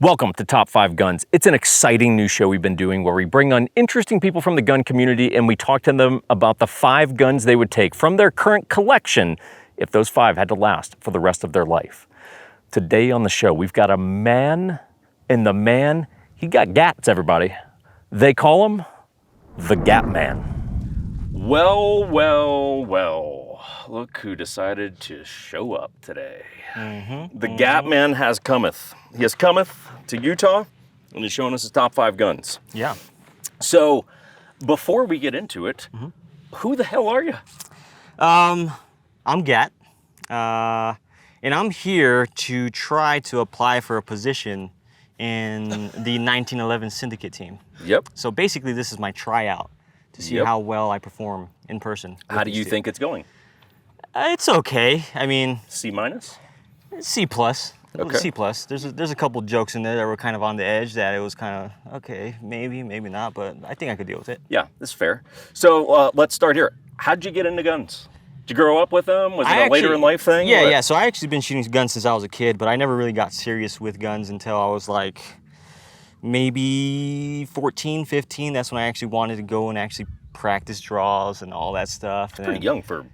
Welcome to Top 5 Guns. It's an exciting new show we've been doing where we bring on interesting people from the gun community and we talk to them about the 5 guns they would take from their current collection if those 5 had to last for the rest of their life. Today on the show, we've got a man, and the man, he got gats, everybody. They call him the Gatman. Well, look who decided to show up today. The Gatman has cometh. He has cometh to Utah, and he's showing us his top 5 guns. Yeah. So, before we get into it, who the hell are you? I'm Gat, and I'm here to try to apply for a position in the 1911 Syndicate team. Yep. So basically, this is my tryout to see how well I perform in person. How do you think it's going? It's okay. I mean, C minus? C plus. Okay. C plus. There's a couple jokes in there that were kind of on the edge that it was kind of okay, maybe not, but I think I could deal with it. Yeah, that's fair. So let's start here. How'd you get into guns? Did you grow up with them? Was it a later in life thing? Yeah. So I actually been shooting guns since I was a kid, but I never really got serious with guns until I was like maybe 14, 15. That's when I actually wanted to go and actually practice draws and all that stuff. Pretty young for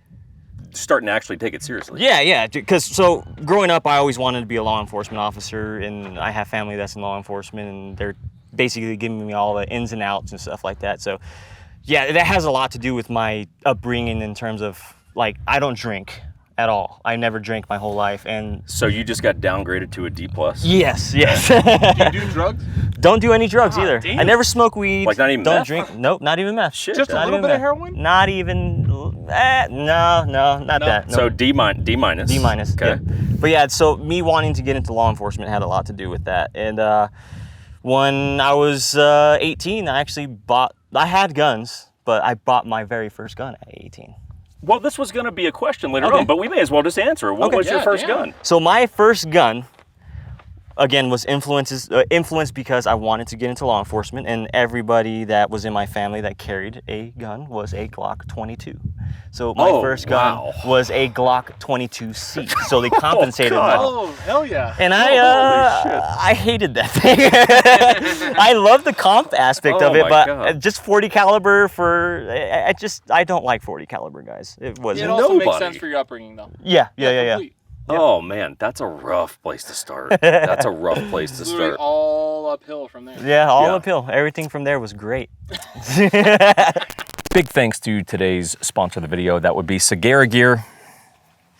starting to actually take it seriously. Yeah, because so growing up, I always wanted to be a law enforcement officer, and I have family that's in law enforcement, and they're basically giving me all the ins and outs and stuff like that. So yeah, that has a lot to do with my upbringing in terms of, like, I don't drink at all. I never drank my whole life, and so you just got downgraded to a D+? Yes. Do you do drugs? Don't do any drugs either. Damn. I never smoke weed. Like, not even don't meth? drink. Nope, not even meth. Shit. Just a Not little even bit of meth. heroin? Not even. No, not that. No. So D minus. D minus. Okay. Yeah. But yeah, so me wanting to get into law enforcement had a lot to do with that. And when I was 18, I had guns, but I bought my very first gun at 18. Well, this was going to be a question later on, but we may as well just answer it. What was your first gun? So my first gun, again, was influenced because I wanted to get into law enforcement, and everybody that was in my family that carried a gun was a Glock 22. So my first gun was a Glock 22C. So they compensated me. Oh, hell yeah. And I hated that thing. I love the comp aspect of it, but just 40 caliber I don't like 40 caliber guys. It wasn't. It also makes sense for your upbringing, though. Yeah. Oh man, that's a rough place to start. That's a rough place to Literally start. all uphill from there. Yeah, all uphill. Everything from there was great. Big thanks to today's sponsor of the video. That would be Ciguera Gear.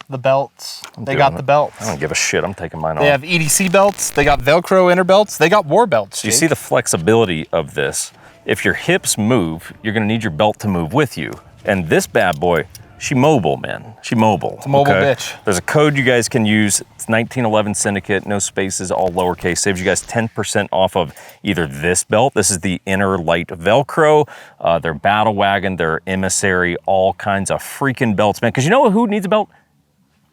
The belts. They got the belts. I don't give a shit. I'm taking mine off. They have EDC belts. They got Velcro inner belts. They got war belts. Do you see the flexibility of this? If your hips move, you're going to need your belt to move with you. And this bad boy, she mobile, man. She mobile. It's a mobile bitch. There's a code you guys can use. It's 1911 Syndicate, no spaces, all lowercase. Saves you guys 10% off of either this belt. This is the inner light Velcro, their Battle Wagon, their Emissary, all kinds of freaking belts, man. Because you know who needs a belt?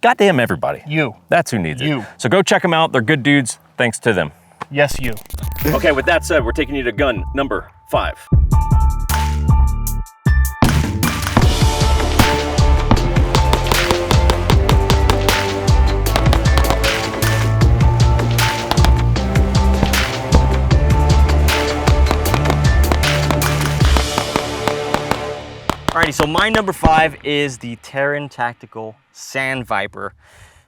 Goddamn everybody. You. That's who needs You. it. So go check them out. They're good dudes. Thanks to them. Yes, you. Okay, with that said, we're taking you to gun number 5. Alrighty, so my number 5 is the Terran Tactical Sand Viper.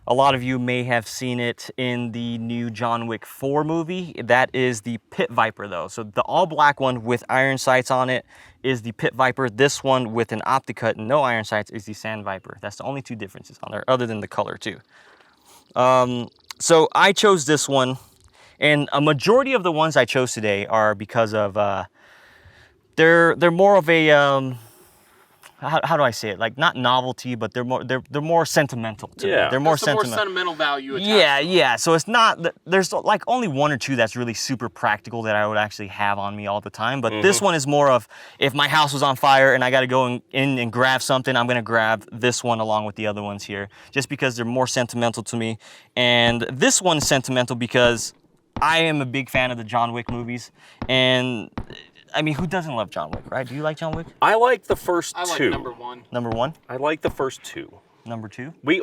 A lot of you may have seen it in the new John Wick 4 movie. That is the Pit Viper though. So the all black one with iron sights on it is the Pit Viper. This one with an OptiCut and no iron sights is the Sand Viper. That's the only 2 differences on there, other than the color too. So I chose this one, and a majority of the ones I chose today are because of they're more of a how do I say it? Like, not novelty, but they're more sentimental to me. They're more sentimental value attached. Yeah. So it's not, there's like only 1 or 2 that's really super practical that I would actually have on me all the time. But this one is more of, if my house was on fire and I got to go in and grab something, I'm going to grab this one along with the other ones here, just because they're more sentimental to me. And this one's sentimental because I am a big fan of the John Wick movies, and I mean, who doesn't love John Wick, right? Do you like John Wick? I like the first 2. I like number 1. Number 1? I like the first 2. Number 2? We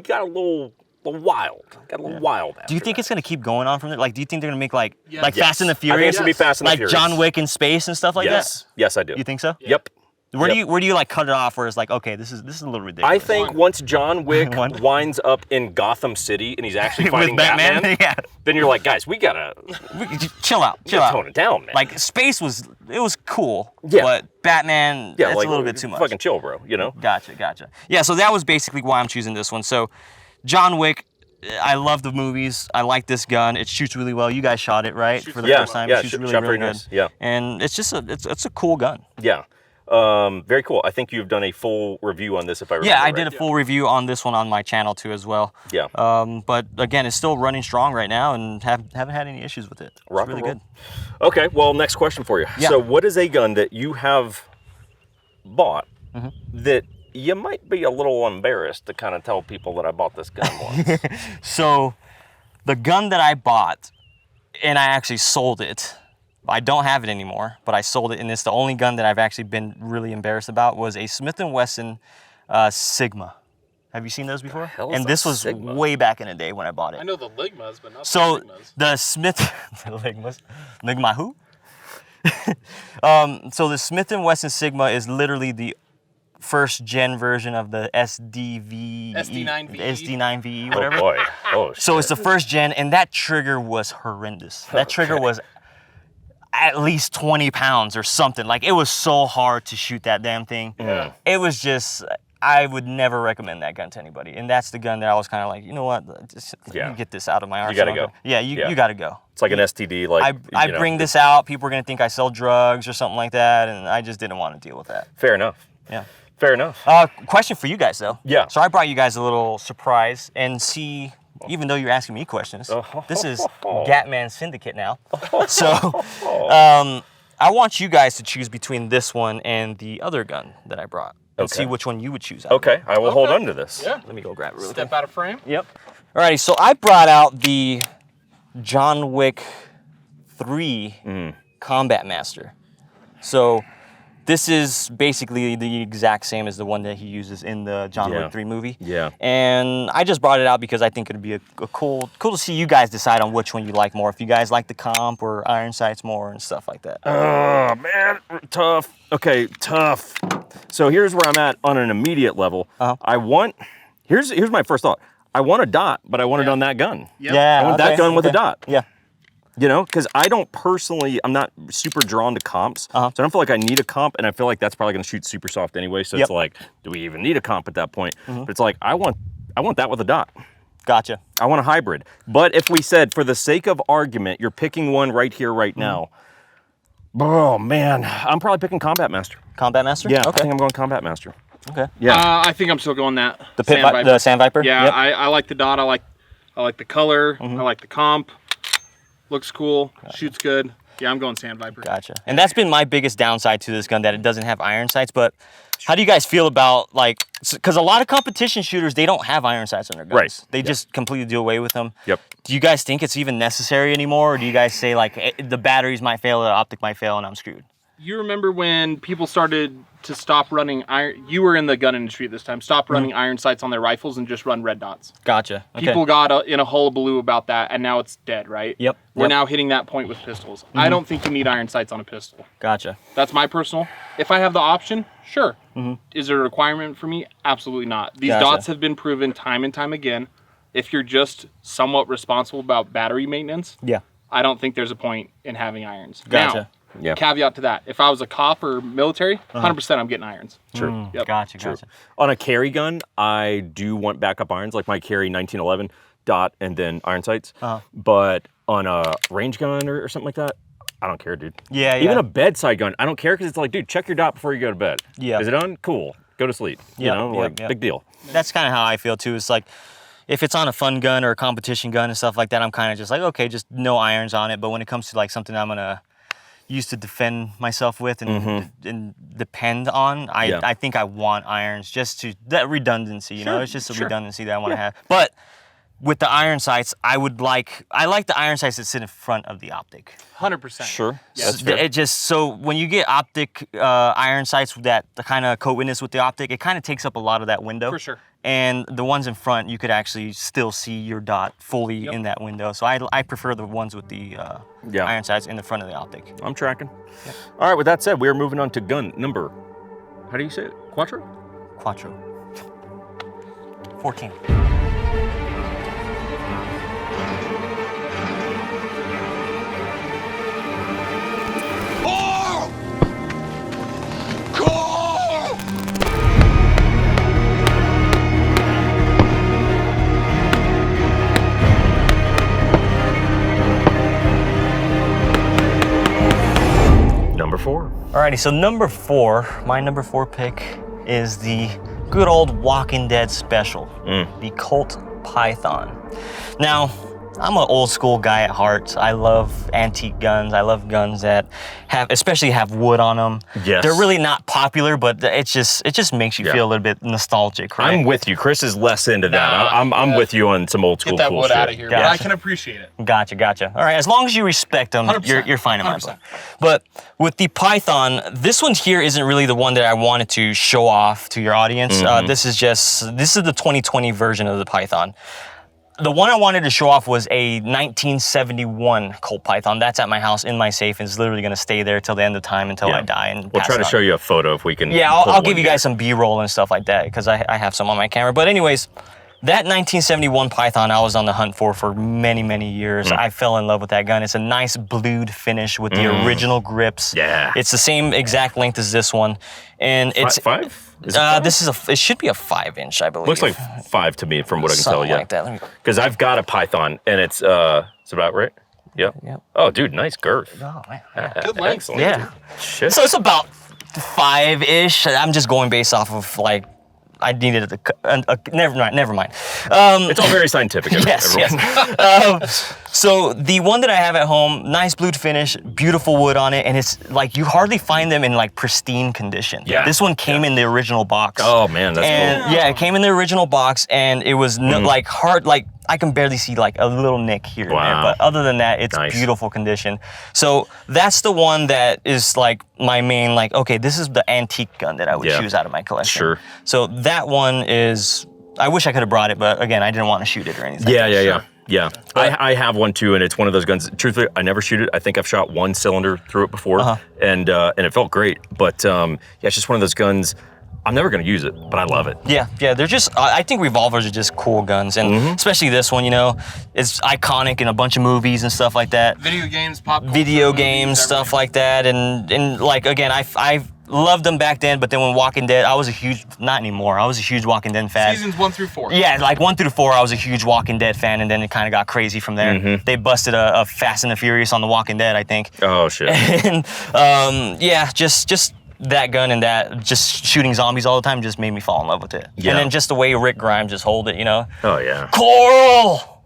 got a little wild. Got a little wild. Do you think it's gonna keep going on from there? Like, do you think they're gonna make like Yes. Fast and the I think Furious? it's gonna be Fast and the Like Furious. John Wick in space and stuff like Yes. that? Yes, I do. You think so? Yep. Where Yep. do you like cut it off where it's like, okay, this is a little ridiculous? I think once John Wick One. winds up in Gotham City and he's actually with fighting Batman, yeah. then you're like, guys, we gotta Chill out. tone it down, man. Like space was cool. Yeah. But Batman, yeah, that's like, a little bit too much. Fucking chill, bro. You know? Gotcha. Yeah, so that was basically why I'm choosing this one. So, John Wick, I love the movies. I like this gun. It shoots really well. You guys shot it, right? For the first time. Yeah, It shoots really, shot really pretty good. nice. Yeah. And it's just it's a cool gun. Yeah. Very cool. I think you've done a full review on this, if I remember. Yeah, I right. did a full review on this one on my channel too as well. Yeah. But again, it's still running strong right now and haven't had any issues with it. It's Rock really and roll. good. Okay, well, next question for you. Yeah. So, what is a gun that you have bought Mm-hmm. that you might be a little embarrassed to kind of tell people that I bought this gun once? So, the gun that I bought, and I actually sold it. I don't have it anymore, but I sold it, and it's the only gun that I've actually been really embarrassed about. Was a Smith & Wesson Sigma. Have you seen those before? hell is And a this was Sigma? way back in the day when I bought it. I know the Ligmas, but not So the Sigmas. the Smith, the Ligma who? So the Smith & Wesson Sigma is literally the first gen version of the SD9VE. SD9VE, Oh, whatever. boy. Oh, So it's the first gen, and that trigger was horrendous. That trigger was at least 20 pounds or something. Like, it was so hard to shoot that damn thing. Yeah. It was just, I would never recommend that gun to anybody. And that's the gun that I was kind of like, you know what, just Yeah. you get this out of my arsenal. gotta go. Yeah, Yeah. you gotta go. It's like an STD. Like I you know, bring this out, people are gonna think I sell drugs or something like that, and I just didn't want to deal with that. Fair enough. Yeah. Fair enough. Question for you guys though. Yeah. So I brought you guys a little surprise, and see, even though you're asking me questions, this is Gatman Syndicate now. So I want you guys to choose between this one and the other gun that I brought, and see which one you would choose. Out of Okay, I will hold Okay. on to this. Yeah. Let me go grab it really quick. Step out of frame. Yep. Alrighty, so I brought out the John Wick 3 Combat Master. So this is basically the exact same as the one that he uses in the John Yeah. Wick 3 movie. Yeah. And I just brought it out because I think it'd be a cool to see you guys decide on which one you like more. If you guys like the comp or iron sights more and stuff like that. Oh, man, tough. Okay, tough. So here's where I'm at on an immediate level. I want, here's my first thought. I want a dot, but I want it on that gun. Yep. Yeah. I want that gun with a dot. Yeah. You know, because I don't personally, I'm not super drawn to comps. So I don't feel like I need a comp, and I feel like that's probably going to shoot super soft anyway. So Yep. it's like, do we even need a comp at that point? But it's like, I want that with a dot. Gotcha. I want a hybrid. But if we said, for the sake of argument, you're picking one right here, right now. Oh, man. I'm probably picking Combat Master. Combat Master? Yeah, I Okay. think I'm going Combat Master. Okay. Yeah. I think I'm still going that. The Pit Sand Viper. the Sand Viper? Yeah, Yep. I like the dot. I like the color. I like the comp. Looks cool. Shoots good. Yeah, I'm going Sand Viper. Gotcha. And that's been my biggest downside to this gun, that it doesn't have iron sights. But how do you guys feel about, like, because a lot of competition shooters, they don't have iron sights on their guns. Right. They just completely do away with them. Yep. Do you guys think it's even necessary anymore? Or do you guys say, like, the batteries might fail, the optic might fail, and I'm screwed? You remember when people started to stop running iron? You were in the gun industry at this time. Stop running iron sights on their rifles and just run red dots. Gotcha. Okay. People got in a hullabaloo about that, and now it's dead, right? Yep. We're Yep. now hitting that point with pistols. I don't think you need iron sights on a pistol. Gotcha. That's my personal. If I have the option, sure. Is there a requirement for me? Absolutely not. These Gotcha. dots have been proven time and time again. If you're just somewhat responsible about battery maintenance, Yeah. I don't think there's a point in having irons. Gotcha. Now, Yeah. caveat to that, if I was a cop or military, 100% I'm getting irons. True. Yep. Gotcha. Gotcha. On a carry gun, I do want backup irons, like my carry 1911 dot and then iron sights. But on a range gun or something like that, I don't care, dude. Yeah, Even yeah. a bedside gun, I don't care, because it's like, dude, check your dot before you go to bed. Yeah. Is it on? Cool. Go to sleep. Yeah, You know, yeah, like, yeah. big deal. That's kind of how I feel too. It's like, if it's on a fun gun or a competition gun and stuff like that, I'm kind of just like, okay, just no irons on it. But when it comes to like something I'm gonna use to defend myself with and depend on, I think I want irons just to that redundancy. You know, it's just a redundancy that I want to have. But with the iron sights, I like the iron sights that sit in front of the optic. 100%. Sure. Yeah. That's fair. It just, so when you get optic iron sights that kind of co-witness with the optic, it kind of takes up a lot of that window. For sure. And the ones in front, you could actually still see your dot fully in that window. So I prefer the ones with the iron sights in the front of the optic. I'm tracking. Yeah. All right, with that said, we are moving on to gun number, how do you say it? Quattro? Quattro. 14. Number 4. Alrighty, so my number 4 pick is the good old Walking Dead special, the Colt Python. Now, I'm an old school guy at heart. I love antique guns. I love guns that especially have wood on them. Yes. They're really not popular, but it just makes you feel a little bit nostalgic, right? I'm with you. Chris is less into that. I'm with you on some old school Get that cool wood shit. out of here. But I can appreciate it. Gotcha. All right, as long as you respect them, 100%, you're fine in my 100%. book. But with the Python, this one here isn't really the one that I wanted to show off to your audience. This is the 2020 version of the Python. The one I wanted to show off was a 1971 Colt Python. That's at my house in my safe and is literally going to stay there till the end of time until I die. And we'll try to show you a photo if we can. Yeah, I'll give you guys some B-roll and stuff like that because I have some on my camera. But anyways, that 1971 Python I was on the hunt for many, many years. I fell in love with that gun. It's a nice blued finish with the original grips. Yeah. It's the same exact length as this one. And it's 5? Is it 5? it should be a 5-inch, I believe. Looks like 5 to me from what I can tell. Something Yeah. like that. Let me Because I've got a Python and it's about right. Yep. Oh, dude, nice girth. Oh, man. Good length. Excellent. Yeah. Shit. So it's about 5-ish. I'm just going based off of like, I needed never mind. It's all very scientific. Yes. So the one that I have at home, nice blued finish, beautiful wood on it, and it's like you hardly find them in like pristine condition. Yeah. This one came in the original box. Oh man, that's and cool. yeah, it came in the original box, and it was like hard, like I can barely see like a little nick here and there, but other than that, it's beautiful condition. So that's the one that is like my main, like, okay, this is the antique gun that I would choose out of my collection. Sure. So that one is, I wish I could have brought it, but again, I didn't want to shoot it or anything. Yeah. I have one too, and it's one of those guns. Truthfully, I never shoot it. I think I've shot one cylinder through it before, and it felt great. But it's just one of those guns. I'm never going to use it, but I love it. Yeah, they're just, I think revolvers are just cool guns, and especially this one, you know, it's iconic in a bunch of movies and stuff like that. Video games, pop culture, Video games, stuff like that, and like, again, I loved them back then, but then when Walking Dead, I was a huge, not anymore, I was a huge Walking Dead fan. Seasons 1 through 4. Yeah, like 1 through 4, I was a huge Walking Dead fan, and then it kind of got crazy from there. They busted a Fast and the Furious on the Walking Dead, I think. Oh, shit. And just that gun and that just shooting zombies all the time just made me fall in love with it. Yeah. And then just the way Rick Grimes just hold it, you know? Oh, yeah. Coral!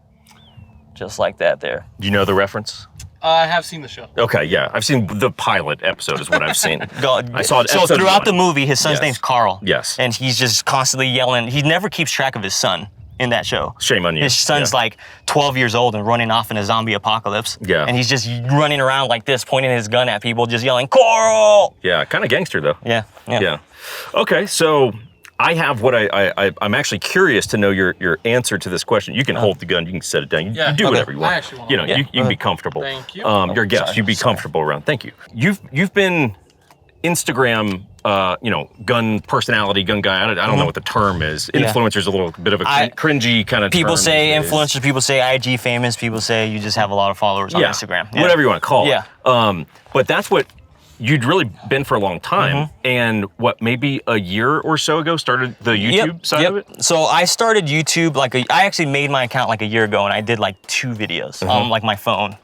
Just like that there. Do you know the reference? I have seen the show. Okay, yeah. I've seen the pilot episode is what I've seen. I saw it. So throughout the movie, his son's name's Carl. Yes. And he's just constantly yelling. He never keeps track of his son in that show. Shame on you. His son's like 12 years old and running off in a zombie apocalypse. Yeah. And he's just running around like this, pointing his gun at people, just yelling, Coral! Yeah, kind of gangster though. Yeah. Okay, so I have what I'm actually curious to know your answer to this question. You can hold the gun, you can set it down, you do whatever you want. I actually want you know, you can be comfortable. Thank you. Your guest, you be comfortable around. Thank you. You've been Instagram, gun personality, gun guy. I don't know what the term is. Influencer's a little bit of a cringy kind of term. People say influencers, people say IG famous, people say you just have a lot of followers on Instagram. Yeah. Whatever you want to call it. But that's what you'd really been for a long time. And what, maybe a year or so ago started the YouTube side of it? So I started YouTube I actually made my account like a year ago, and I did like 2 videos on like my phone.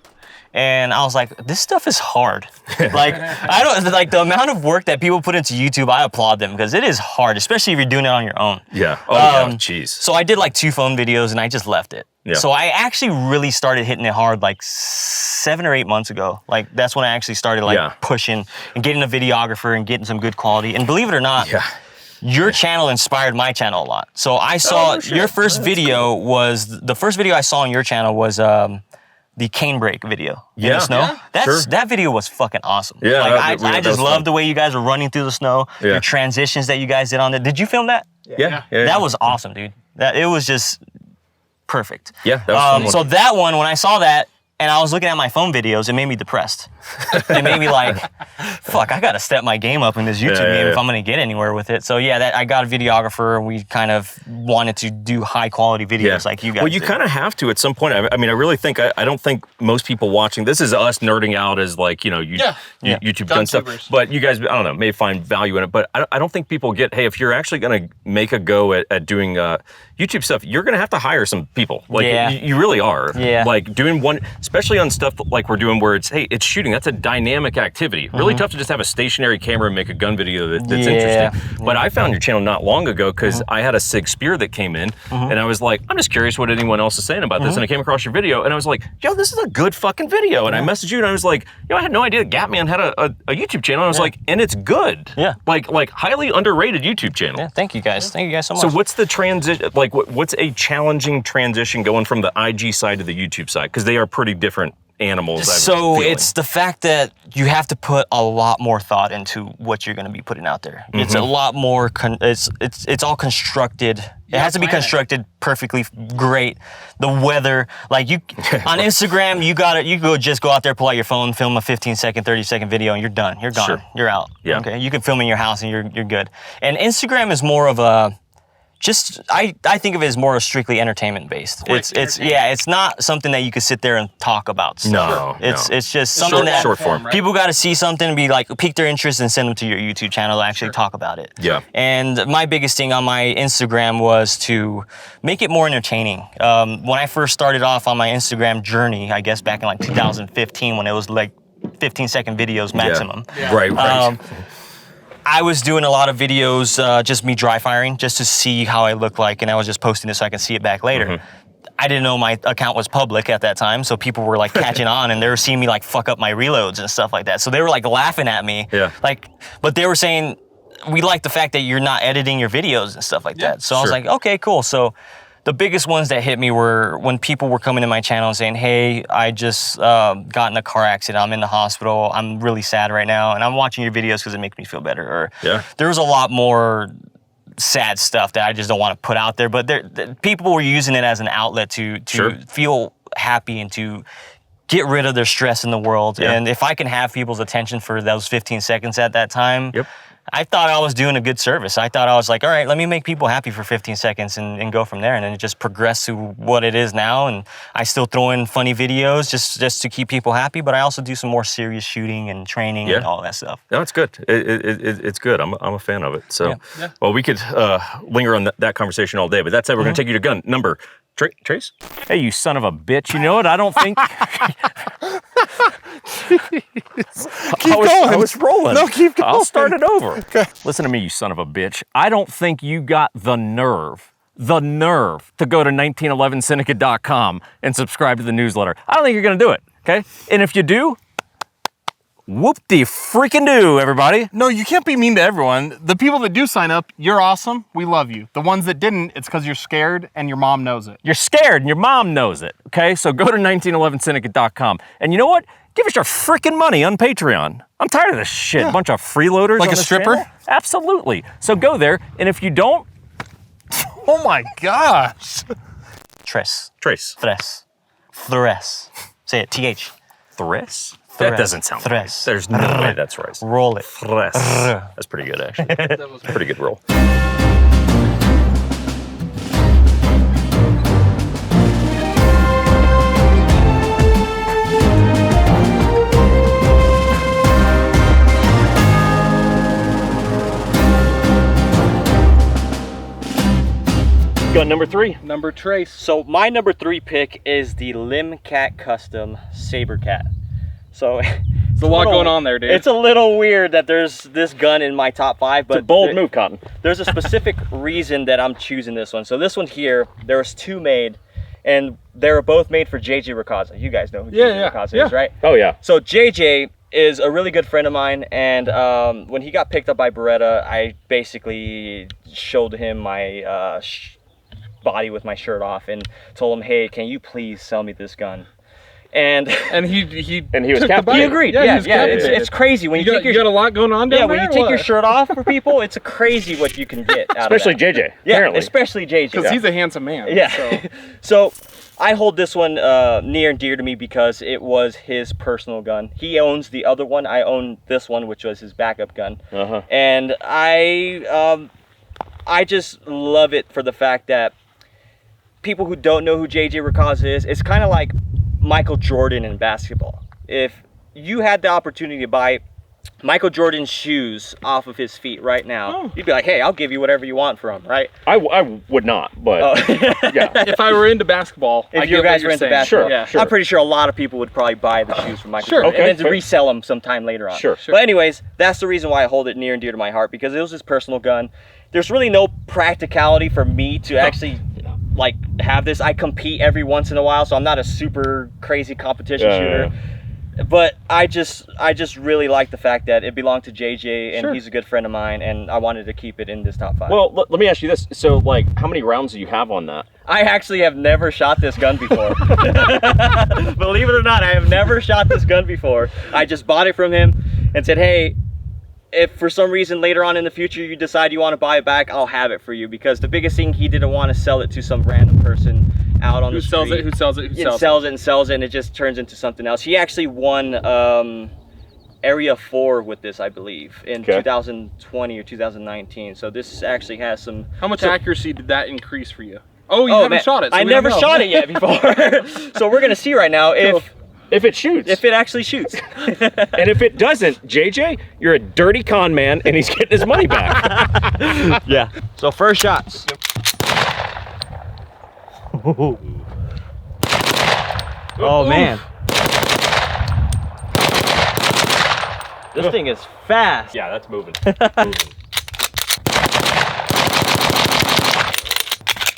And I was like, this stuff is hard. Like, the amount of work that people put into YouTube, I applaud them because it is hard, especially if you're doing it on your own. Yeah. Oh, yeah. Jeez. So I did like 2 phone videos and I just left it. Yeah. So I actually really started hitting it hard like 7 or 8 months ago. Like, that's when I actually started pushing and getting a videographer and getting some good quality. And believe it or not, your channel inspired my channel a lot. So I saw your first video was the first video I saw on your channel was the cane brake video in the snow. That video was fucking awesome. Yeah, like, I just love the way you guys were running through the snow. Your transitions that you guys did on it. Did you film that? Yeah. That was awesome, dude. It was just perfect. Yeah, that was fun. So that one, when I saw that, and I was looking at my phone videos, it made me depressed. It made me like, fuck, I gotta step my game up in this YouTube game if I'm gonna get anywhere with it. So yeah, I got a videographer, and we kind of wanted to do high quality videos like you guys. Well, you kind of have to at some point. I mean, I really think, I don't think most people watching, this is us nerding out as like, you know, YouTube gun stuff. But you guys, I don't know, may find value in it. But I don't think people get, hey, if you're actually gonna make a go at doing YouTube stuff, you're gonna have to hire some people. Like you really are. Yeah. Like doing one, especially on stuff like we're doing where it's, hey, it's shooting. That's a dynamic activity. Really tough to just have a stationary camera and make a gun video that's interesting. But I found your channel not long ago because I had a Sig Spear that came in and I was like, I'm just curious what anyone else is saying about this. And I came across your video and I was like, yo, this is a good fucking video. And I messaged you and I was like, yo, I had no idea that Gatman had a YouTube channel. And I was like, and it's good. Yeah. Like highly underrated YouTube channel. Yeah, thank you guys. Thank you guys so much. So what's the transition, like what's a challenging transition going from the IG side to the YouTube side? Because they are pretty different animals. So it's the fact that you have to put a lot more thought into what you're going to be putting out there. It's a lot more. It's all constructed. It has to be constructed perfectly great. The weather, like you on Instagram, you just go out there, pull out your phone, film a 15-second, 30-second video, and you're done. You're gone. Sure. You're out. Yeah. Okay. You can film in your house and you're good. And Instagram is more of a. I think of it as more strictly entertainment based. It's not something that you could sit there and talk about. No, it's just something that short form. People got to see something and be like, pique their interest and send them to your YouTube channel to actually talk about it. Yeah. And my biggest thing on my Instagram was to make it more entertaining. When I first started off on my Instagram journey, I guess back in like 2015, when it was like 15-second videos maximum. Yeah. Right. I was doing a lot of videos, just me dry firing, just to see how I look like, and I was just posting it so I can see it back later. I didn't know my account was public at that time, so people were like catching on, and they were seeing me like fuck up my reloads and stuff like that. So they were like laughing at me, but they were saying, we like the fact that you're not editing your videos and stuff like that. So I was like, okay, cool. So the biggest ones that hit me were when people were coming to my channel and saying, hey, I just got in a car accident. I'm in the hospital. I'm really sad right now. And I'm watching your videos because it makes me feel better. Or there was a lot more sad stuff that I just don't want to put out there. But people were using it as an outlet to feel happy and to get rid of their stress in the world. And if I can have people's attention for those 15 seconds at that time, I thought I was doing a good service. I thought I was like, all right, let me make people happy for 15 seconds and go from there. And then it just progressed to what it is now. And I still throw in funny videos just to keep people happy, but I also do some more serious shooting and training and all that stuff. No, it's good. It's good. I'm a fan of it. So, well, we could linger on that conversation all day, but that said, we're going to take you to gun number. Trace? Hey, you son of a bitch. You know what? I don't think... I was rolling. No, keep going. I'll start it over. Okay. Listen to me, you son of a bitch. I don't think you got the nerve to go to 1911syndicate.com and subscribe to the newsletter. I don't think you're going to do it, okay? And if you do, whoop-de-freaking-do, everybody. No, you can't be mean to everyone. The people that do sign up, you're awesome. We love you. The ones that didn't, it's because you're scared and your mom knows it. You're scared and your mom knows it, okay? So go to 1911syndicate.com. And you know what? Give us your freaking money on Patreon. I'm tired of this shit. A bunch of freeloaders like on a this stripper? channel. Absolutely. So go there, and if you don't... Oh my gosh. Trace. Say it, TH. Thres? That doesn't sound right. There's no way that's right. Roll it. Thres. That's pretty good, actually. That was a pretty good roll. Gun number 3. Number Trace. So my number 3 pick is the Limcat Custom Saber Cat. So There's a lot going on there, dude. It's a little weird that there's this gun in my top 5, but it's a bold move, Cotton. There's a specific reason that I'm choosing this one. So this one here, there was 2 made, and they were both made for JJ Rakaza. You guys know who JJ Rakaza is, right? Oh yeah. So JJ, is a really good friend of mine, and when he got picked up by Beretta, I basically showed him my body with my shirt off and told him, hey, can you please sell me this gun? And he was took the captivated. bite. he agreed. Yeah, Yeah, he was yeah, captivated. it's crazy when you You got a lot going on down yeah, there. when you take your shirt off for people, it's crazy what you can get out Especially of that. JJ. Yeah, apparently. especially JJ. because he's a handsome man. Yeah. So. So I hold this one near and dear to me because it was his personal gun. He owns the other one. I own this one, which was his backup gun. And I just love it for the fact that people who don't know who JJ Rakaz is, it's kind of like Michael Jordan in basketball. If you had the opportunity to buy Michael Jordan's shoes off of his feet right now, you'd be like, hey, I'll give you whatever you want for them, right? I would not, but yeah. If I were into basketball, If I you get guys what were you're into saying. basketball, Sure, yeah. sure. I'm pretty sure a lot of people would probably buy the shoes from Michael Sure. Jordan Okay, and then fair. resell them sometime later on. Sure. But anyways, that's the reason why I hold it near and dear to my heart, because it was his personal gun. There's really no practicality for me to actually like have this. I compete every once in a while, so I'm not a super crazy competition shooter. But I just really like the fact that it belonged to JJ, and Sure. he's a good friend of mine, and I wanted to keep it in this top 5. Well, let me ask you this. So, like, how many rounds do you have on that? I actually have never shot this gun before. Believe it or not, I have never shot this gun before. I just bought it from him and said, hey, if for some reason later on in the future you decide you want to buy it back, I'll have it for you. Because the biggest thing, he didn't want to sell it to some random person out on the street. Who sells it? And sells it, and it just turns into something else. He actually won Area 4 with this, I believe, in 2020 or 2019. So this actually has some... How much accuracy did that increase for you? Oh, you Oh, haven't man, shot it. So I we don't never know. shot it yet before. So we're going to see right now If it shoots. if it actually shoots. And if it doesn't, JJ, you're a dirty con man, and he's getting his money back. Yeah. So first shots. Oh man. This thing is fast. Yeah, that's moving.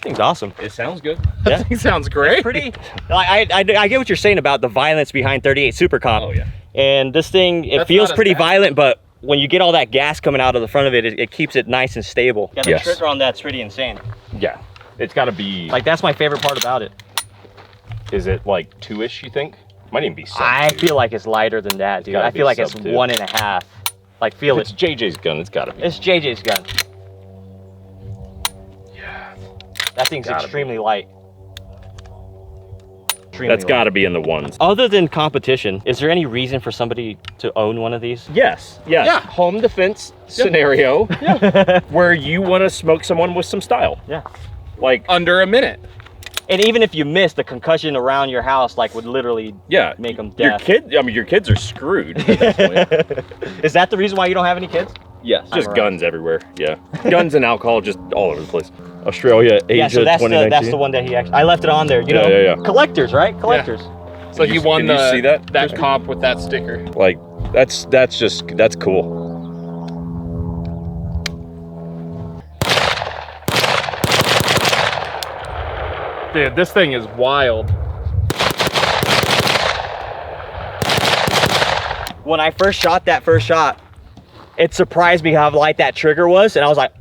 Thing's awesome. It sounds good. Yeah. It sounds great. Pretty. I get what you're saying about the violence behind 38 Super Comp. Oh, yeah. And this thing, it That's feels not as pretty bad. violent, but when you get all that gas coming out of the front of it, it keeps it nice and stable. Yeah, the Yes. trigger on that's pretty insane. Yeah. It's got to be, Like, that's my favorite part about it. is it like 2-ish, you think? Might even be sub I 2. feel like it's lighter than that, dude. gotta I be feel like it's sub 2. 1.5. Like, feel If it's it. JJ's gun, it's got to be. It's JJ's gun. Yeah. That thing's Gotta be. extremely light. That's got to be in the ones. Other than competition, is there any reason for somebody to own one of these? Yes. Yeah. Home defense scenario where you want to smoke someone with some style. Yeah. Like, Under a minute. And even if you miss, the concussion around your house, like, would literally yeah. make them Your deaf. your kids are screwed at that point. Is that the reason why you don't have any kids? Yes. Just Right. guns everywhere. Yeah. Guns and alcohol just all over the place. Australia, Asia, Yeah, so that's 2019. that's the one that he actually. I left it on there. You know, yeah. collectors, right? Collectors. So he won Can you see that? that comp with that sticker. Like, that's cool. Dude, this thing is wild. When I first shot that first shot, it surprised me how light that trigger was, and I was like,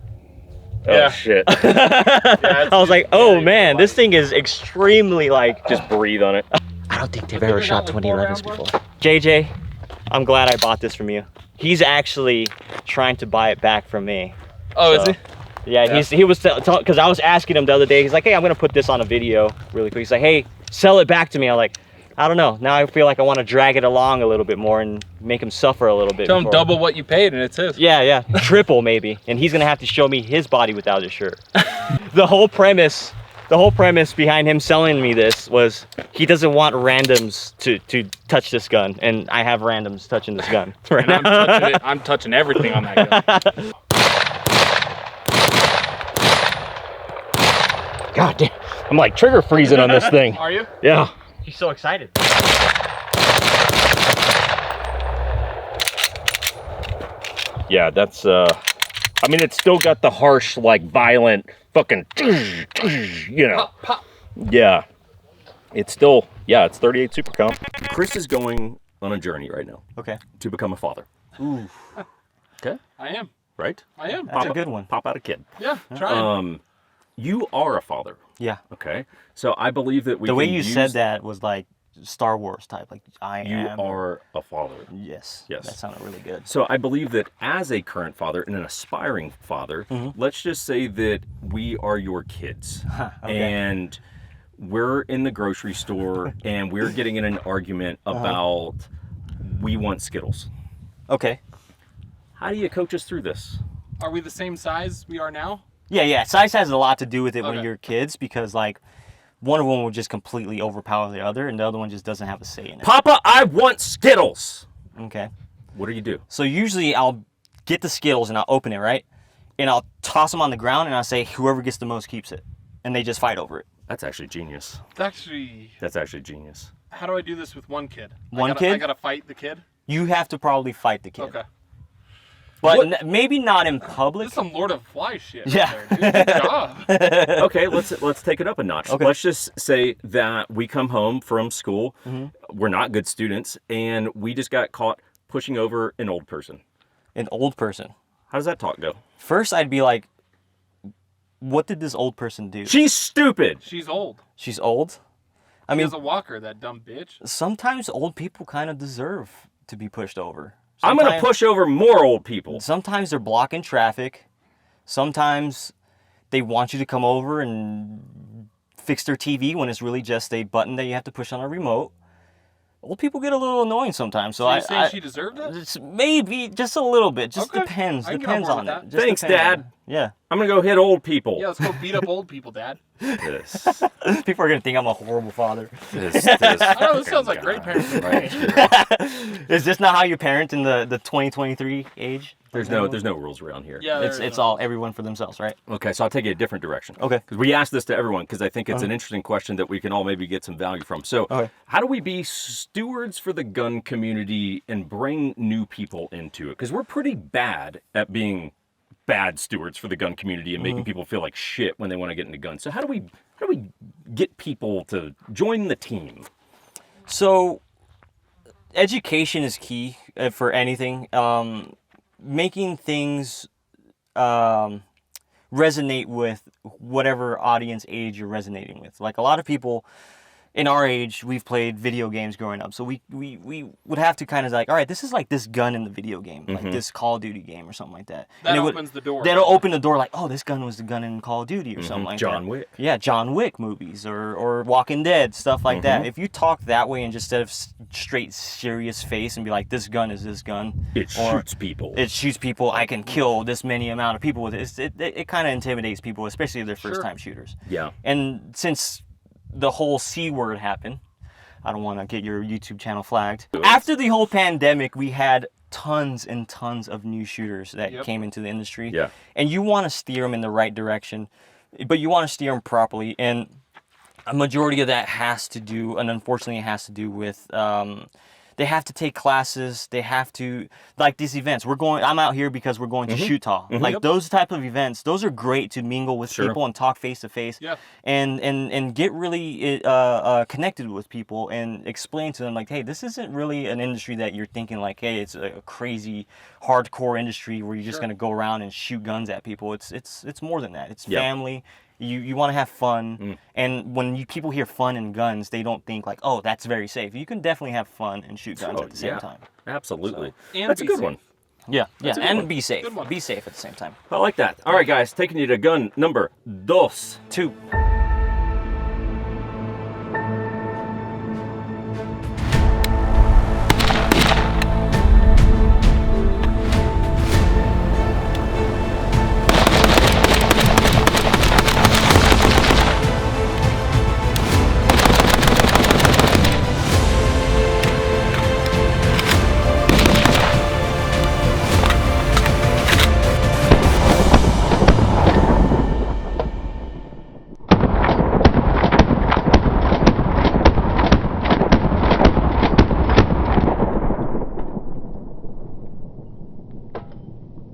Oh shit. I was like, oh man, this thing is extremely like. Just breathe on it. I don't think they've ever shot 2011s before. JJ, I'm glad I bought this from you. He's actually trying to buy it back from me. Oh, So, is he? Yeah, he was because I was asking him the other day. He's like, hey, I'm gonna put this on a video really quick. He's like, hey, sell it back to me. I'm like, I don't know. Now I feel like I want to drag it along a little bit more and make him suffer a little bit. Tell him before- double what you paid and it's his. Yeah, triple maybe. And he's gonna have to show me his body without his shirt. The whole premise behind him selling me this was he doesn't want randoms to touch this gun, and I have randoms touching this gun right And now. I'm touching everything on that gun. God damn. I'm like trigger freezing on this thing. Are you? Yeah. He's so excited. Yeah, that's I mean, it's still got the harsh, like, violent fucking, you know. Pop. Yeah. It's still, yeah, it's 38 Super Comp. Chris is going on a journey right now Okay. to become a father. Ooh, Okay, I am. right? I am. that's a good one. Pop out a kid. Yeah, trying. You are a father. Yeah. Okay, so I believe that we. The way can you use- said that was like Star Wars type. Like I You am. are a father. Yes. Yes. That sounded really good. So I believe that as a current father and an aspiring father, let's just say that we are your kids. Okay. And we're in the grocery store and we're getting in an argument about we want Skittles. Okay. How do you coach us through this? Are we the same size we are now? Yeah. Size has a lot to do with it when Okay. you're kids because like one of them will just completely overpower the other, and the other one just doesn't have a say in it. Papa, I want Skittles. Okay. What do you do? So usually I'll get the Skittles and I'll open it, right? And I'll toss them on the ground and I'll say whoever gets the most keeps it, and they just fight over it. That's actually genius. That's That's actually genius. how do I do this with one kid? One kid? I gotta fight the kid. You have to probably fight the kid. Okay. But maybe not in public. This is some Lord of Flies shit. Yeah. Right there, dude. Good job. Okay, let's take it up a notch. Okay. Let's just say that we come home from school, Mm-hmm. we're not good students, and we just got caught pushing over an old person. An old person. How does that talk go? First, I'd be like, what did this old person do? She's stupid. She's old. She's old? I She mean, has a walker, that dumb bitch. sometimes old people kind of deserve to be pushed over. I'm gonna Sometimes- push over more old people. Sometimes they're blocking traffic. Sometimes they want you to come over and fix their TV when it's really just a button that you have to push on a remote. Old people get a little annoying sometimes. So So you saying she deserved it? it's maybe just a little bit. Just Okay. depends. I can get Depends on on board it. with Just Thanks, depends on Dad. it. Yeah. I'm gonna go hit old people. Yeah, let's go beat up old people, Dad. This, People are gonna think I'm a horrible father. this Oh, this sounds like great parenting. Right. Is this not how you parent in the 2023 age? There's no rules around here. Yeah, It's all everyone for themselves, right? Okay, so I'll take it a different direction. Okay. Because we asked this to everyone because I think it's an interesting question that we can all maybe get some value from. So, Okay. how do we be stewards for the gun community and bring new people into it? Because we're pretty bad at being bad stewards for the gun community and making people feel like shit when they want to get into guns. So how do we get people to join the team? So, education is key for anything. Making things resonate with whatever audience age you're resonating with. Like a lot of people in our age, we've played video games growing up. So we would have to kind of like, all right, this is like this gun in the video game, like this Call of Duty game or something like that. That And it would- opens the door. That'll open the door like, oh, this gun was the gun in Call of Duty or something like that. John Wick. Yeah, John Wick movies or Walking Dead, stuff like that. If you talk that way and just instead of straight serious face and be like, this gun is this gun. It or shoots people. It shoots people. I can kill this many amount of people with it. It kind of intimidates people, especially if they're first-time shooters. Yeah. And since the whole C word happened, I don't want to get your YouTube channel flagged. After the whole pandemic, we had tons and tons of new shooters that Yep. came into the industry. Yeah. And you want to steer them in the right direction, but you want to steer them properly. And a majority of that has to do, and unfortunately it has to do with, they have to take classes. They have to, like these events. I'm out here because we're going to Utah. Like those type of events, those are great to mingle with people and talk face to face. Yeah. And get really connected with people and explain to them like, hey, this isn't really an industry that you're thinking like, hey, it's a crazy hardcore industry where you're just gonna go around and shoot guns at people. It's more than that. It's family. You want to have fun, and when people hear fun and guns, they don't think like, oh, that's very safe. You can definitely have fun and shoot guns at the same time. Absolutely. And That's a be good safe. one. Yeah, a good and one. be safe. Good one. Be safe at the same time. I like that. All right, guys, taking you to gun number 2. 2.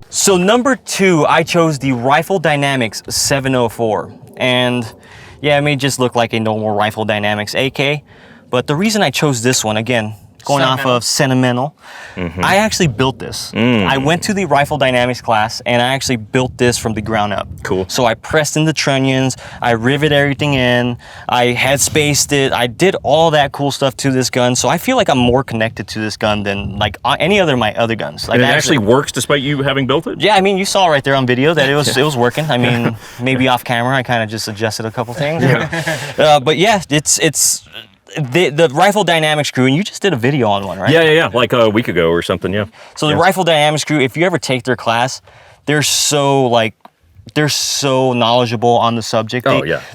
So number 2, I chose the Rifle Dynamics 704. And yeah, it may just look like a normal Rifle Dynamics AK, but the reason I chose this one, again, going off of Sentimental. I actually built this. I went to the Rifle Dynamics class and I actually built this from the ground up. Cool. So I pressed in the trunnions, I riveted everything in, I head spaced it, I did all that cool stuff to this gun. So I feel like I'm more connected to this gun than like any other of my other guns. Like And it actually works despite you having built it? yeah, I mean, you saw right there on video that it was working. I mean, maybe off camera, I kind of just adjusted a couple things. But yeah, it's the Rifle Dynamics crew, and you just did a video on one, right? Yeah, like a week ago or something, yeah. So the Rifle Dynamics crew, if you ever take their class, they're so knowledgeable on the subject.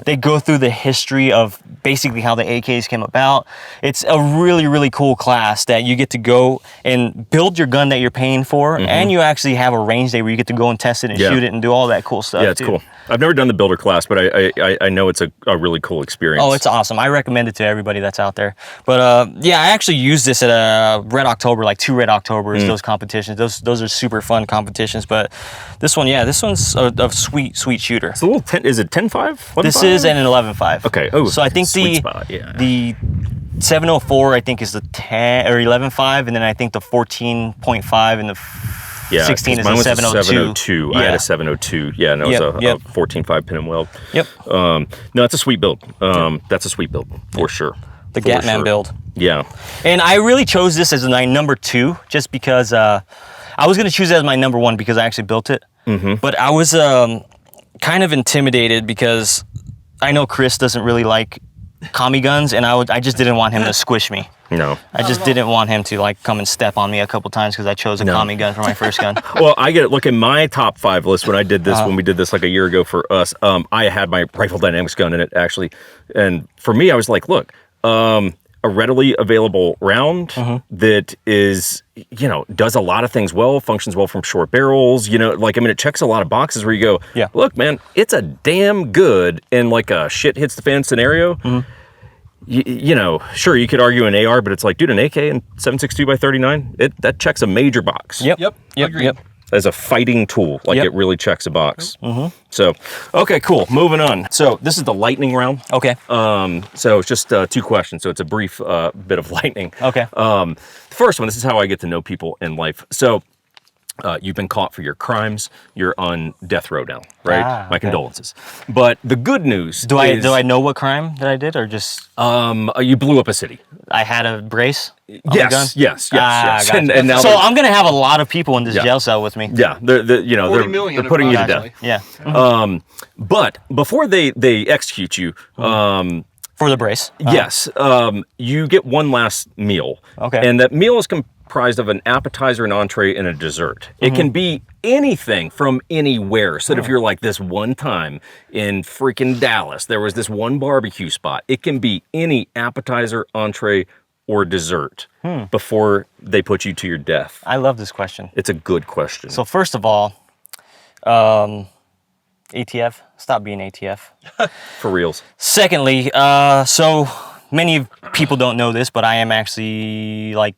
They go through the history of basically how the AKs came about. It's a really, really cool class that you get to go and build your gun that you're paying for, and you actually have a range day where you get to go and test it and shoot it and do all that cool stuff. Yeah, it's cool. I've never done the builder class, but I know it's a really cool experience. Oh, it's awesome. I recommend it to everybody that's out there. But yeah, I actually used this at a Red October, like 2 Red Octobers, those competitions. Those are super fun competitions. But this one, this one's a sweet shooter. It's a little 10, is it 10.5? This is an 11.5. Okay. Oh, so I think the 704 I think is the 10 or 11.5, and then I think the 14.5 and the 16 is mine the was 702. 702. I had a 702. Yeah, and it was a 14.5 pin and weld. Yep. No, it's a sweet build. That's a sweet build for sure. The Gatman build. Yeah. And I really chose this as my number 2 just because I was going to choose it as my number 1 because I actually built it. But I was kind of intimidated because I know Chris doesn't really like commie guns, and I just didn't want him to squish me. No. I just didn't want him to like come and step on me a couple times because I chose a commie gun for my first gun. Well, I get it. Look at my top 5 list when I did this, when we did this like a year ago for us. I had my Rifle Dynamics gun in it actually, and for me, I was like, look, a readily available round that is, does a lot of things well, functions well from short barrels, it checks a lot of boxes where you go, look, man, it's a damn good in like a shit hits the fan scenario. Sure, you could argue an AR, but it's like, dude, an AK and 7.62 by 39, that checks a major box. Yep. As a fighting tool, it really checks a box. So, okay, cool. Moving on. So this is the lightning round. Okay. So it's just 2 questions. So it's a brief bit of lightning. Okay. The first one. This is how I get to know people in life. So. You've been caught for your crimes. You're on death row now, right? My condolences. But the good news do I know what crime that I did, or just you blew up a city? I had a brace. Yes. Gotcha. And now so I'm gonna have a lot of people in this jail cell with me. Yeah, they're putting you to death. Yeah. But before they execute you, for the brace. Yes, you get one last meal. Okay. And that meal is comprised of an appetizer, an entree, and a dessert. It can be anything from anywhere. So that if you're like, this one time in freaking Dallas, there was this one barbecue spot. It can be any appetizer, entree, or dessert before they put you to your death. I love this question. It's a good question. So first of all, ATF, stop being ATF. For reals. Secondly, so many people don't know this, but I am actually like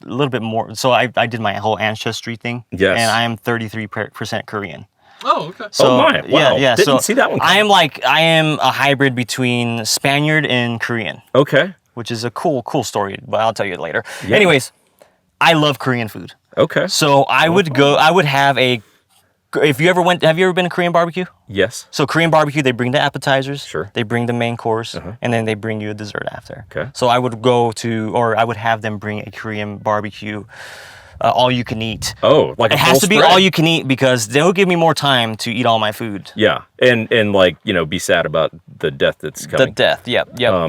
a little bit more. So I did my whole ancestry thing. Yes. And I am 33% Korean. Oh, okay. So, my, wow. Yeah. Didn't see that one coming. I am a hybrid between Spaniard and Korean. Okay. Which is a cool story, but I'll tell you later. Yeah. Anyways, I love Korean food. Okay. So I would have have you ever been to Korean barbecue? Yes. So Korean barbecue, they bring the appetizers, Sure. They bring the main course, and then they bring you a dessert after. Okay. So I would I would have them bring a Korean barbecue, all you can eat. Oh, like it has to be all you can eat because they'll give me more time to eat all my food. Yeah, and be sad about the death that's coming. The death, yep.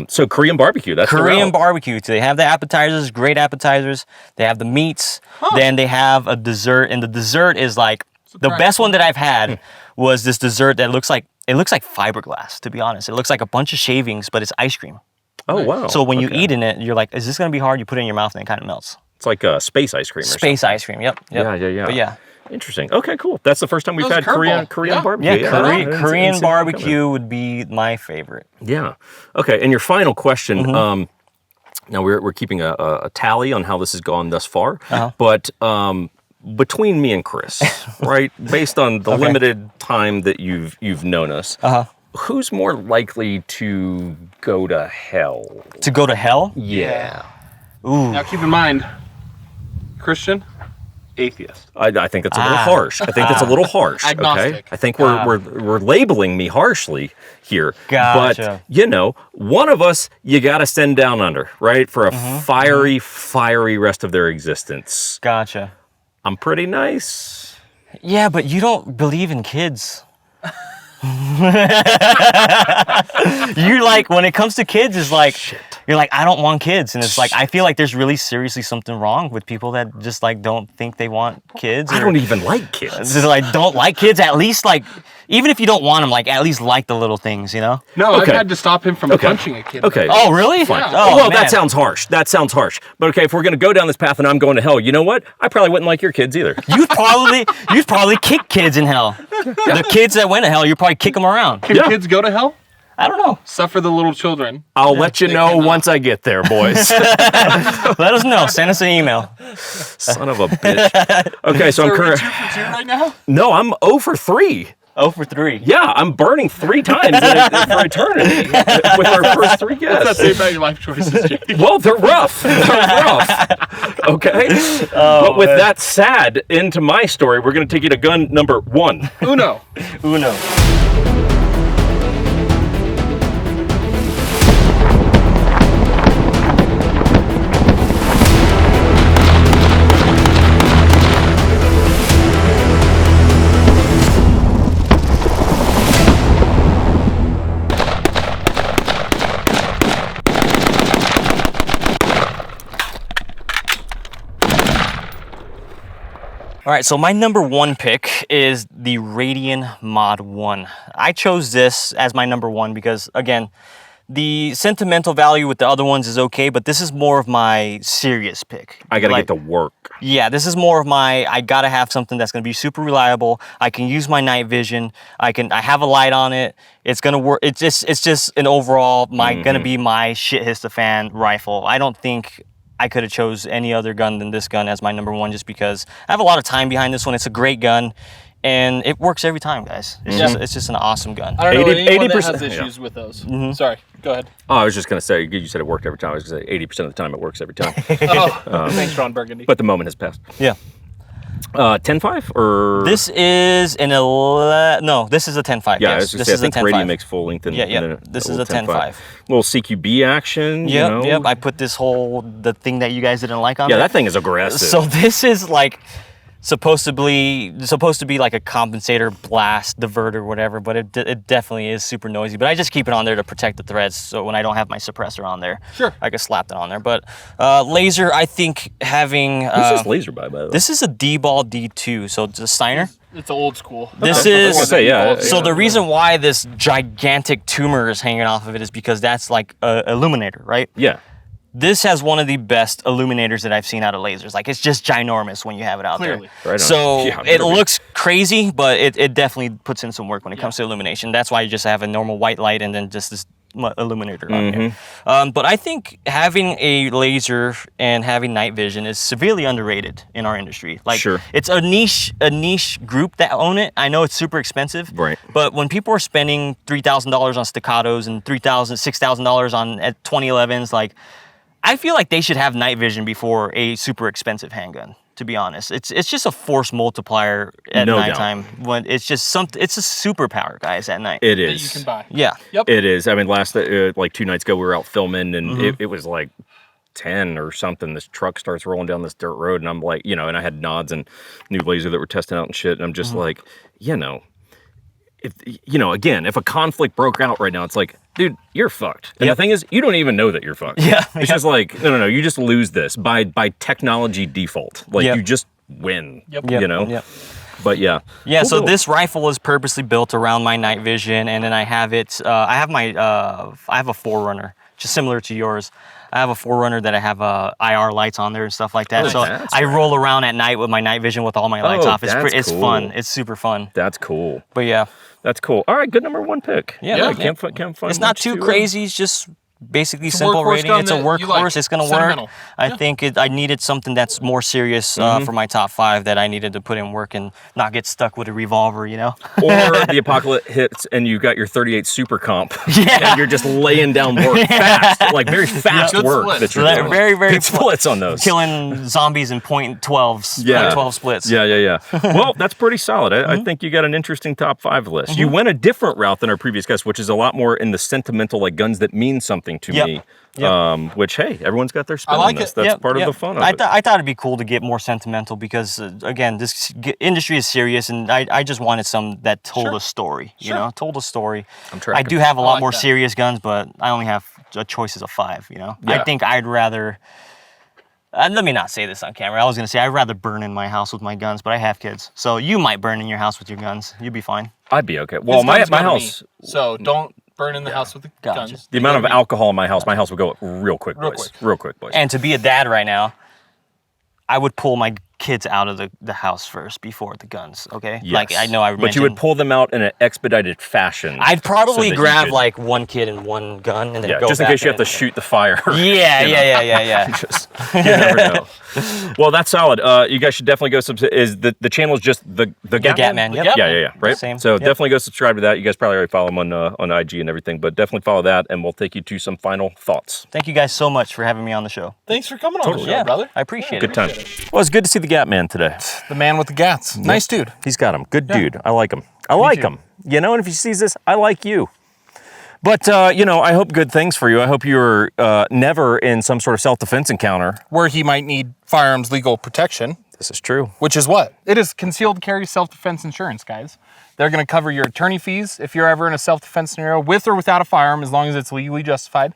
So Korean barbecue, that's Korean barbecue. So they have the appetizers, great appetizers. They have the meats. Then they have a dessert, and the dessert is like the best one that I've had was this dessert that looks like fiberglass. To be honest, it looks like a bunch of shavings, but it's ice cream. Oh wow! So when you eat in it, you're like, is this gonna be hard? You put it in your mouth and it kind of melts. It's like space ice cream. Space ice cream. Yep. Yeah. But yeah. Interesting. Okay, cool. That's the first time we've had Korean barbecue. Yeah, Korean barbecue would be my favorite. Yeah. Okay, and your final question. Now we're keeping a tally on how this has gone thus far, but between me and Chris, right, based on the limited time that you've known us, who's more likely to go to hell? To go to hell? Yeah. Ooh. Now keep in mind, Christian, atheist. I think that's a little harsh. I think that's a little harsh. Okay, Agnostic. I think we're labeling me harshly here. Gotcha. But one of us you got to send down under, right, for a fiery rest of their existence. Gotcha. I'm pretty nice. Yeah, but you don't believe in kids. You like when it comes to kids, it's like you're like, I don't want kids, and it's like I feel like there's really seriously something wrong with people that just like don't think they want kids. I don't even like kids. Just like don't like kids. At least like even if you don't want them, like at least like the little things, you know? No, Okay. I've had to stop him from punching a kid. Okay. Oh really? Fine. Oh, well, man. that sounds harsh. That sounds harsh. But okay, if we're gonna go down this path and I'm going to hell, you know what? I probably wouldn't like your kids either. You'd probably kick kids in hell. The kids that went to hell, you probably kick them around. Can kids go to hell? I don't know. Suffer the little children. I'll let you know once I get there, boys. Let us know. Send us an email. Son of a bitch. Okay, so I'm current. 2 for 2 right now? No, I'm 0 for 3. 0 for 3. Yeah, I'm burning 3 times for eternity with our first 3 What's that guests. say about your life choices, Jake? Well, they're rough. They're rough. Okay? But with that sad into my story, we're going to take you to gun number 1. Uno. Uno. All right, so my number 1 pick is the Radian Mod 1. I chose this as my number 1 because, again, the sentimental value with the other ones is okay, but this is more of my serious pick. I got to get to work. Yeah, this is more of my, I gotta have something that's gonna be super reliable. I can use my night vision. I have a light on it. It's gonna work. It's just an overall, gonna be my shit histophan rifle. I don't think I could have chose any other gun than this gun as my number 1 just because I have a lot of time behind this one. It's a great gun and it works every time, guys. It's just an awesome gun. I don't know 80 anyone that 80%, has issues with those. Sorry, go ahead. Oh, I was just going to say, you said it worked every time. I was going to say 80% of the time it works every time. Thanks, Ron Burgundy. But the moment has passed. Yeah. 10.5 or? This is no, this is a 10.5. Yeah, yes. I, This I is a think 10.5. Radian makes full length. And, Yeah. and then This is a 10.5. Little CQB action. Yep, you know? I put the thing that you guys didn't like on Yeah, there. that thing is aggressive. So this is like supposed to be like a compensator blast diverter whatever, but it definitely is super noisy. But I just keep it on there to protect the threads, so when I don't have my suppressor on there, Sure, I can slap that on there. But laser, I think having What's this laser by the way? this is a D-ball D2, so it's a Steiner. it's old school. This I was gonna is say, yeah. so the reason why this gigantic tumor is hanging off of it is because that's like a illuminator, right? Yeah. This has one of the best illuminators that I've seen out of lasers. Like, it's just ginormous when you have it out Clearly. there. Right on. So Yeah, it better be. looks crazy, but it definitely puts in some work when it comes to illumination. That's why you just have a normal white light and then just this illuminator on here. But I think having a laser and having night vision is severely underrated in our industry. Like, Sure. it's a niche group that own it. I know it's super expensive, Right. but when people are spending $3,000 on staccatos and $6,000 on 2011s, like, I feel like they should have night vision before a super expensive handgun, to be honest. It's just a force multiplier at No doubt. nighttime. When it's just it's a superpower, guys, at night. It That is. you can buy. Yeah. Yep. It is. I mean, like 2 nights ago, we were out filming, and it was like 10 or something. This truck starts rolling down this dirt road, and I'm like, and I had nods and new laser that we're testing out and shit, and I'm just like, if again, if a conflict broke out right now, it's like, dude, you're fucked. And the thing is, you don't even know that you're fucked. Yeah. It's just like, no, you just lose this by technology default. Like, Yep. you just win. Yep. Yep. But yeah. Yeah, Cool so deal. this rifle is purposely built around my night vision, and then I have it. I have a Forerunner, just similar to yours. I have a Forerunner that I have IR lights on there and stuff like that. Oh, so that's I roll around at night with my night vision with all my lights Oh, off. It's that's it's cool. fun. It's super fun. That's cool. But yeah, That's cool. All right, good number 1 pick. Yeah, Can't find it's not much too to, crazy. It's just basically a simple workhorse rating. gun It's a that you workhorse. like. It's gonna work. Sentimental. I think I needed something that's more serious for my top 5 that I needed to put in work and not get stuck with a revolver, you know. Or the apocalypse hits and you got your 38 super comp. Yeah. And you're just laying down work fast, like very fast Good work splits. that you're doing. Very, very Good splits on those. killing zombies in .12s. Yeah. .12 splits. Yeah. Well, that's pretty solid. I think you got an interesting top 5 list. You went a different route than our previous guest, which is a lot more in the sentimental, like guns that mean something to me. Which, hey, everyone's got their spin like on this. it. That's part of the fun of it. I thought it'd be cool to get more sentimental because, again, this industry is serious, and I just wanted some that told a story. You know, told a story. I do have a lot more serious guns, but I only have choices of 5. You know, I think I'd rather. Let me not say this on camera. I was gonna say I'd rather burn in my house with my guns, but I have kids, so you might burn in your house with your guns. You'd be fine. I'd be okay. Well, His my guns go to me, house. so don't burn in the house with the guns. The amount of alcohol in my house will go up real quick, boys. Real quick, boys. And to be a dad right now, I would pull my kids out of the house first before the guns, okay? Yes. Like, I know I mentioned... But you would pull them out in an expedited fashion. I'd probably so that grab, could, like, one kid and one gun and then go just in back case you have to shoot the fire. Yeah. Just, you never know. Well, that's solid. You guys should definitely go is the channel is just the Gatman, yep. Yeah, right? Same, So yep. definitely go subscribe to that. You guys probably already follow him on IG and everything, but definitely follow that, and we'll take you to some final thoughts. Thank you guys so much for having me on the show. Thanks for coming on the show, brother. I appreciate Good it. time. Well, it's good to see the Gatman today. The man with the gats. Nice dude. He's got him. Good dude. I like him. I like him. You know, and if he sees this, I like you. But, I hope good things for you. I hope you're never in some sort of self-defense encounter. Where he might need firearms legal protection. This is true. Which is what? It is concealed carry self-defense insurance, guys. They're going to cover your attorney fees if you're ever in a self-defense scenario with or without a firearm, as long as it's legally justified.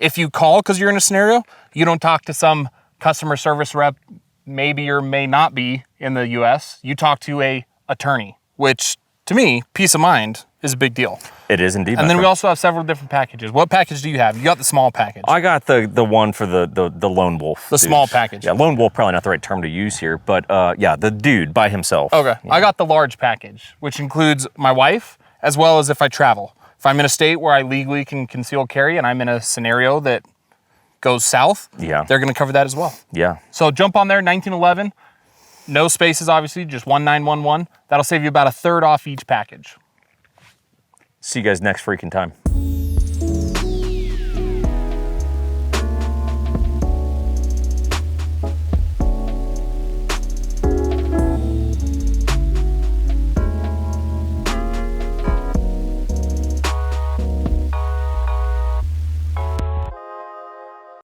If you call because you're in a scenario, you don't talk to some customer service rep, maybe or may not be in the US. You talk to a attorney, which to me, peace of mind is a big deal. It is indeed. And then we also have several different packages. What package do you have? You got the small package. I got the one for the lone wolf. The small package. Yeah, lone wolf probably not the right term to use here, but the dude by himself. Okay. I got the large package, which includes my wife, as well as if I travel. If I'm in a state where I legally can conceal carry and I'm in a scenario that goes south, they're going to cover that as well. Yeah. So jump on there, 1911. No spaces, obviously, just 1911. That'll save you about a third off each package. See you guys next freaking time.